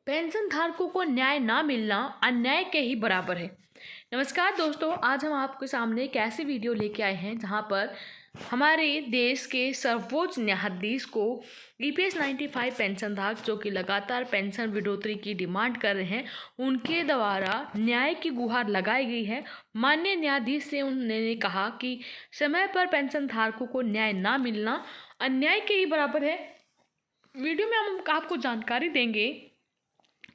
Pension धारकों को न्याय ना मिलना अन्याय के ही बराबर है। नमस्कार दोस्तों, आज हम आपके सामने एक ऐसी वीडियो लेके आए हैं जहां पर हमारे देश के सर्वोच्च न्यायाधीश को ईपीएस 95 पेंशन धारक जो कि लगातार पेंशन बढ़ोतरी की डिमांड कर रहे हैं, उनके द्वारा न्याय की गुहार लगाई गई है। माननीय न्यायाधीश से उन्होंने कहा कि समय पर पेंशन धारकों को न्याय ना मिलना अन्याय के ही बराबर है। वीडियो में हम आपको जानकारी देंगे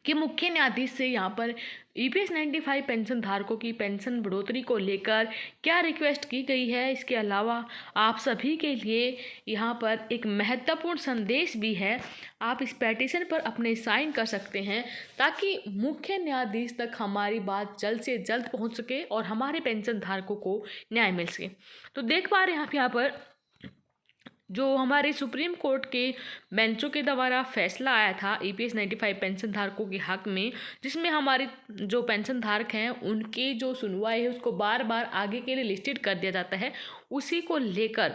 कि मुख्य न्यायाधीश से यहाँ पर ईपीएस 95 पेंशन धारकों की पेंशन बढ़ोतरी को लेकर क्या रिक्वेस्ट की गई है। इसके अलावा आप सभी के लिए यहाँ पर एक महत्वपूर्ण संदेश भी है। आप इस पेटिशन पर अपने साइन कर सकते हैं ताकि मुख्य न्यायाधीश तक हमारी बात जल्द से जल्द पहुँच सके और हमारे पेंशन धारकों को न्याय मिल सके। तो देख पा रहे हैं आप यहाँ पर जो हमारे सुप्रीम कोर्ट के बेंचों के द्वारा फैसला आया था ईपीएस 95 पेंशन धारकों के हक में, जिसमें हमारे जो पेंशन धारक हैं उनकी जो सुनवाई है उसको बार बार आगे के लिए लिस्टेड कर दिया जाता है। उसी को लेकर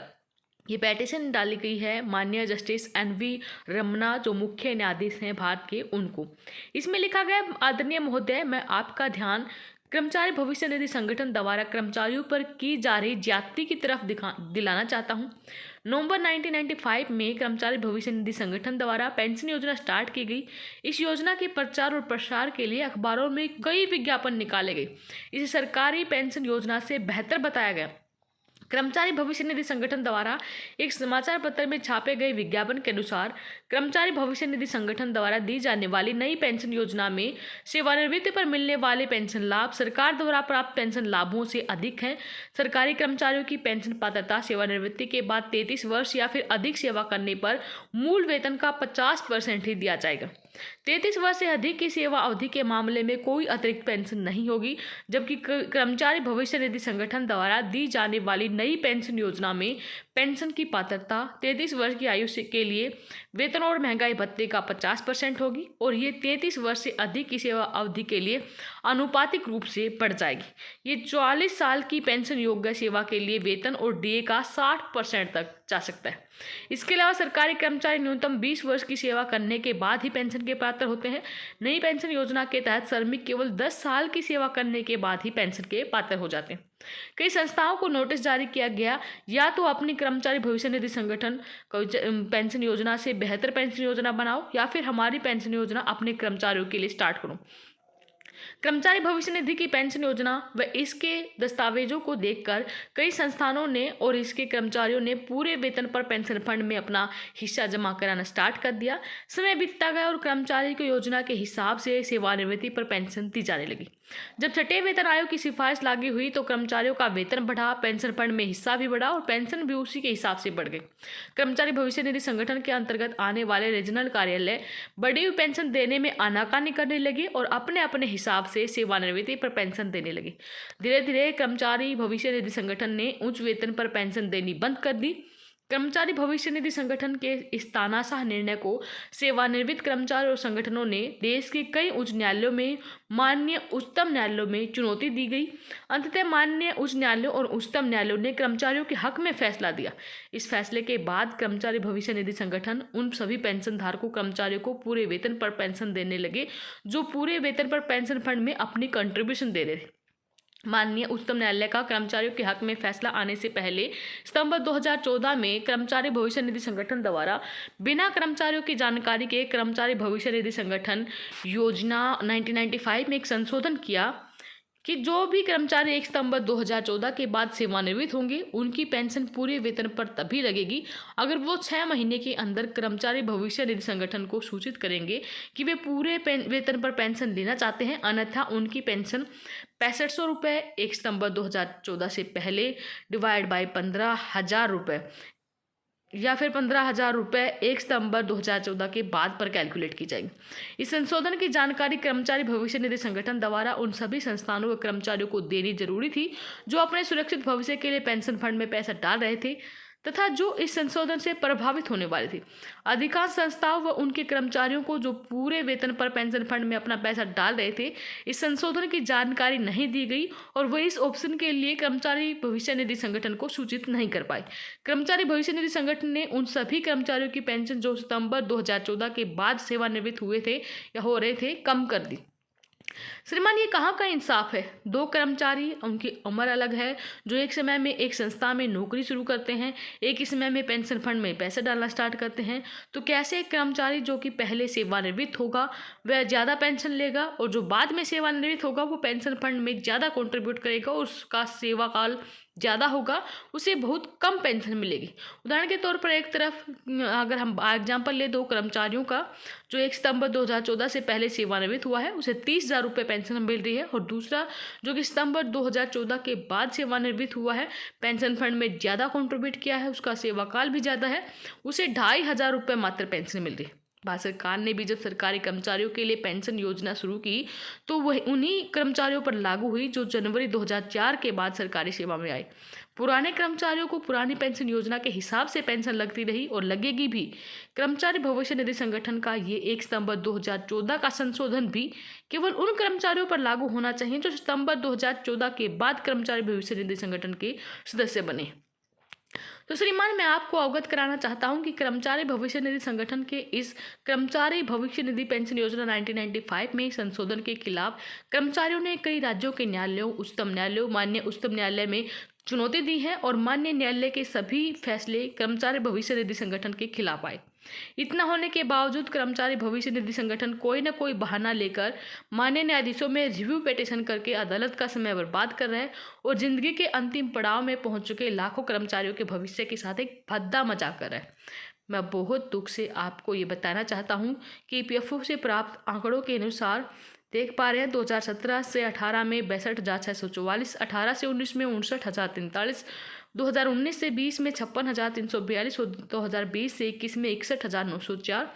ये पेटिशन डाली गई है माननीय जस्टिस एनवी रमना जो मुख्य न्यायाधीश हैं भारत के, उनको। इसमें लिखा गया, आदरणीय महोदय, मैं आपका ध्यान कर्मचारी भविष्य निधि संगठन द्वारा कर्मचारियों पर की जा रही ज्यादती की तरफ दिलाना चाहता हूं। नवंबर 1995 में कर्मचारी भविष्य निधि संगठन द्वारा पेंशन योजना स्टार्ट की गई। इस योजना के प्रचार और प्रसार के लिए अखबारों में कई विज्ञापन निकाले गए। इसे सरकारी पेंशन योजना से बेहतर बताया गया। कर्मचारी भविष्य निधि संगठन द्वारा एक समाचार पत्र में छापे गए विज्ञापन के अनुसार कर्मचारी भविष्य निधि संगठन द्वारा दी जाने वाली नई पेंशन योजना में सेवानिवृत्ति पर मिलने वाले पेंशन लाभ सरकार द्वारा प्राप्त पेंशन लाभों से अधिक हैं। सरकारी कर्मचारियों की पेंशन पात्रता सेवानिवृत्ति के बाद 33 वर्ष या फिर अधिक सेवा करने पर मूल वेतन का 50% ही दिया जाएगा। 33 वर्ष से अधिक की सेवा अवधि के मामले में कोई अतिरिक्त पेंशन नहीं होगी, जबकि कर्मचारी भविष्य निधि संगठन द्वारा दी जाने वाली नई पेंशन योजना में पेंशन की पात्रता 33 वर्ष की आयु के लिए वेतन और महंगाई भत्ते का 50% होगी और ये 33 वर्ष से अधिक की सेवा अवधि के लिए आनुपातिक रूप से बढ़ जाएगी। ये 44 साल की पेंशन योग्य सेवा के लिए वेतन और डीए का 60% तक जा सकता है। इसके अलावा सरकारी कर्मचारी न्यूनतम 20 वर्ष की सेवा करने के बाद ही पेंशन के पात्र होते हैं। नई पेंशन योजना के तहत श्रमिक केवल 10 साल की सेवा करने के बाद ही पेंशन के पात्र हो जाते हैं। कई संस्थाओं को नोटिस जारी किया गया, या तो अपनी कर्मचारी भविष्य निधि संगठन पेंशन योजना से बेहतर पेंशन योजना बनाओ या फिर हमारी पेंशन योजना अपने कर्मचारियों के लिए स्टार्ट करो। कर्मचारी भविष्य निधि की पेंशन योजना व इसके दस्तावेजों को देखकर कई संस्थानों ने और इसके कर्मचारियों ने पूरे वेतन पर पेंशन फंड में अपना हिस्सा जमा कराना स्टार्ट कर दिया। समय बीतता गया और कर्मचारी को योजना के हिसाब से सेवानिवृत्ति पर पेंशन दी जाने लगी। जब छठे वेतन आयोग की सिफारिश लागू हुई तो कर्मचारियों का वेतन बढ़ा, पेंशन फंड में हिस्सा भी बढ़ा और पेंशन भी उसी के हिसाब से बढ़ गई। कर्मचारी भविष्य निधि संगठन के अंतर्गत आने वाले रीजनल कार्यालय बढ़ी हुई पेंशन देने में आनाकानी करने लगे और अपने अपने हिसाब से सेवानिवृत्ति पर पेंशन देने लगे। धीरे धीरे कर्मचारी भविष्य निधि संगठन ने उच्च वेतन पर पेंशन देनी बंद कर दी। कर्मचारी भविष्य निधि संगठन के इस तानाशाह निर्णय को सेवानिवृत्त कर्मचारी और संगठनों ने देश के कई उच्च न्यायालयों में माननीय उच्चतम न्यायालयों में चुनौती दी गई। अंततः माननीय उच्च न्यायालयों और उच्चतम न्यायालयों ने कर्मचारियों के हक में फैसला दिया। इस फैसले के बाद कर्मचारी भविष्य निधि संगठन उन सभी पेंशन धारकों कर्मचारियों को पूरे वेतन पर पेंशन देने लगे जो पूरे वेतन पर पेंशन फंड में अपनी कंट्रीब्यूशन दे रहे थे। माननीय उच्चतम न्यायालय का कर्मचारियों के हक में फैसला आने से पहले सितंबर 2014 में कर्मचारी भविष्य निधि संगठन द्वारा बिना कर्मचारियों की जानकारी के कर्मचारी भविष्य निधि संगठन योजना 1995 में एक संशोधन किया कि जो भी कर्मचारी 1 सितंबर 2014 के बाद सेवानिवृत्त होंगे उनकी पेंशन पूरे वेतन पर तभी लगेगी अगर वो 6 महीने के अंदर कर्मचारी भविष्य निधि संगठन को सूचित करेंगे कि वे पूरे वेतन पर पेंशन लेना चाहते हैं। अन्यथा उनकी पेंशन 6500 रुपये 1 सितंबर 2014 से पहले डिवाइड बाई 15,000 रुपये या फिर 15,000 रुपये 1 सितंबर 2014 के बाद पर कैलकुलेट की जाएगी। इस संशोधन की जानकारी कर्मचारी भविष्य निधि संगठन द्वारा उन सभी संस्थानों के कर्मचारियों को देनी जरूरी थी जो अपने सुरक्षित भविष्य के लिए पेंशन फंड में पैसा डाल रहे थे। तथा जो इस संशोधन से प्रभावित होने वाले थे। अधिकांश संस्थाओं व उनके कर्मचारियों को जो पूरे वेतन पर पेंशन फंड में अपना पैसा डाल रहे थे, इस संशोधन की जानकारी नहीं दी गई और वह इस ऑप्शन के लिए कर्मचारी भविष्य निधि संगठन को सूचित नहीं कर पाए। कर्मचारी भविष्य निधि संगठन ने उन सभी कर्मचारियों की पेंशन जो सितंबर 2014 के बाद सेवानिवृत्त हुए थे या हो रहे थे, कम कर दी। श्रीमान, ये कहाँ का इंसाफ है? दो कर्मचारी, उनकी उम्र अलग है, जो एक समय में एक संस्था में नौकरी शुरू करते हैं, एक ही समय में पेंशन फंड में पैसे डालना स्टार्ट करते हैं, तो कैसे एक कर्मचारी जो कि पहले सेवानिवृत्त होगा वह ज़्यादा पेंशन लेगा और जो बाद में सेवानिवृत्त होगा वो पेंशन फंड में ज़्यादा कंट्रीब्यूट करेगा और उसका सेवा काल ज़्यादा होगा, उसे बहुत कम पेंशन मिलेगी। उदाहरण के तौर पर एक तरफ अगर हम एग्जाम्पल ले दो कर्मचारियों का, जो 1 सितंबर 2014 से पहले सेवानिवृत्त हुआ है उसे 30,000 रुपये पेंशन मिल रही है, और दूसरा जो कि सितंबर 2014 के बाद सेवानिवृत्त हुआ है, पेंशन फंड में ज़्यादा कंट्रीब्यूट किया है, उसका सेवा काल भी ज़्यादा है, उसे 2,500 रुपये मात्र पेंशन मिल रही है। भारत सरकार ने भी जब सरकारी कर्मचारियों के लिए पेंशन योजना शुरू की तो वह उन्हीं कर्मचारियों पर लागू हुई जो जनवरी 2004 के बाद सरकारी सेवा में आए। पुराने कर्मचारियों को पुरानी पेंशन योजना के हिसाब से पेंशन लगती रही और लगेगी भी। कर्मचारी भविष्य निधि संगठन का ये 1 सितंबर 2014 का संशोधन भी केवल उन कर्मचारियों पर लागू होना चाहिए जो सितंबर 2014 के बाद कर्मचारी भविष्य निधि संगठन के सदस्य बने। तो श्रीमान, मैं आपको अवगत कराना चाहता हूं कि कर्मचारी भविष्य निधि संगठन के इस कर्मचारी भविष्य निधि पेंशन योजना 1995 में संशोधन के खिलाफ कर्मचारियों ने कई राज्यों के न्यायालयों, उच्चतम न्यायालयों, माननीय उच्चतम न्यायालय में चुनौती दी है और माननीय न्यायालय के सभी फैसले कर्मचारी भविष्य निधि संगठन के खिलाफ आए। इतना होने के बावजूद कर्मचारी भविष्य निधि संगठन कोई न कोई बहाना लेकर माननीय न्यायाधीशों में रिव्यू पिटीशन करके अदालत का समय बर्बाद कर रहे हैं और जिंदगी के अंतिम पड़ाव में पहुंच चुके लाखों कर्मचारियों के भविष्य के साथ एक भद्दा मजाक कर रहे हैं। मैं बहुत दुख से आपको ये बताना चाहता हूँ कि EPFO से प्राप्त आंकड़ों के अनुसार देख पा रहे हैं 2017 से 18 में 62,644, 18 से 19 में 59,043, 2019 से 20 में 56,342 और 2020 से 21 में 61,904।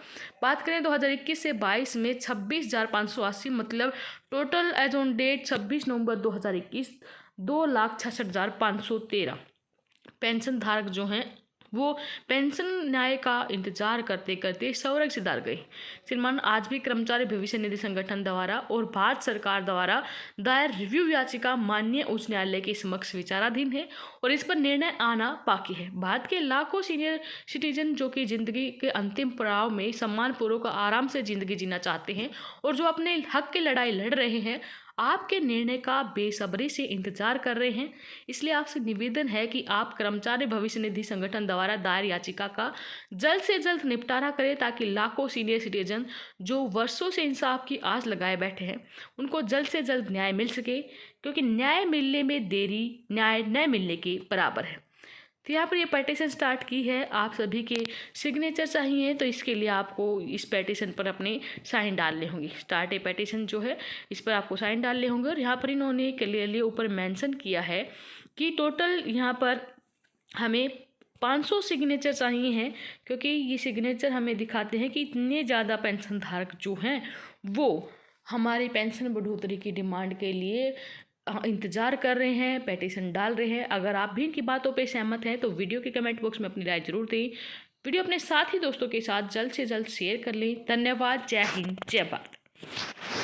बात करें 2021 से 22 में 26,580, मतलब total as on date 26 November 2021 2,66,513 pension धारक जो हैं वो पेंशन न्याय का इंतजार करते करते स्वर्ग सिधार गए। श्रीमान, आज भी कर्मचारी भविष्य निधि संगठन द्वारा और भारत सरकार द्वारा दायर रिव्यू याचिका माननीय उच्च न्यायालय के समक्ष विचाराधीन है और इस पर निर्णय आना बाकी है। भारत के लाखों सीनियर सिटीजन जो कि जिंदगी के अंतिम पड़ाव में सम्मानपूर्वक आराम से जिंदगी जीना चाहते हैं और जो अपने हक की लड़ाई लड़ रहे हैं, आपके निर्णय का बेसब्री से इंतजार कर रहे हैं। इसलिए आपसे निवेदन है कि आप कर्मचारी भविष्य निधि संगठन द्वारा दायर याचिका का जल्द से जल्द निपटारा करें ताकि लाखों सीनियर सिटीजन जो वर्षों से इंसाफ की आस लगाए बैठे हैं उनको जल्द से जल्द न्याय मिल सके, क्योंकि न्याय मिलने में देरी न्याय न मिलने के बराबर है। तो यहाँ पर ये पेटिशन स्टार्ट की है, आप सभी के सिग्नेचर चाहिए, तो इसके लिए आपको इस पेटिशन पर अपने साइन डालने होंगे। स्टार्ट ए पेटिशन जो है इस पर आपको साइन डालने होंगे और यहाँ पर इन्होंने क्लियरली ऊपर मेंशन किया है कि टोटल यहाँ पर हमें 500 सिग्नेचर चाहिए हैं, क्योंकि ये सिग्नेचर हमें दिखाते हैं कि इतने ज़्यादा पेंशन धारक जो हैं वो हमारी पेंशन बढ़ोतरी की डिमांड के लिए इंतज़ार कर रहे हैं, पेटिशन डाल रहे हैं। अगर आप भी इनकी बातों पे सहमत हैं तो वीडियो के कमेंट बॉक्स में अपनी राय जरूर दें। वीडियो अपने साथी दोस्तों के साथ जल्द से जल्द शेयर कर लें। धन्यवाद। जय हिंद, जय भारत।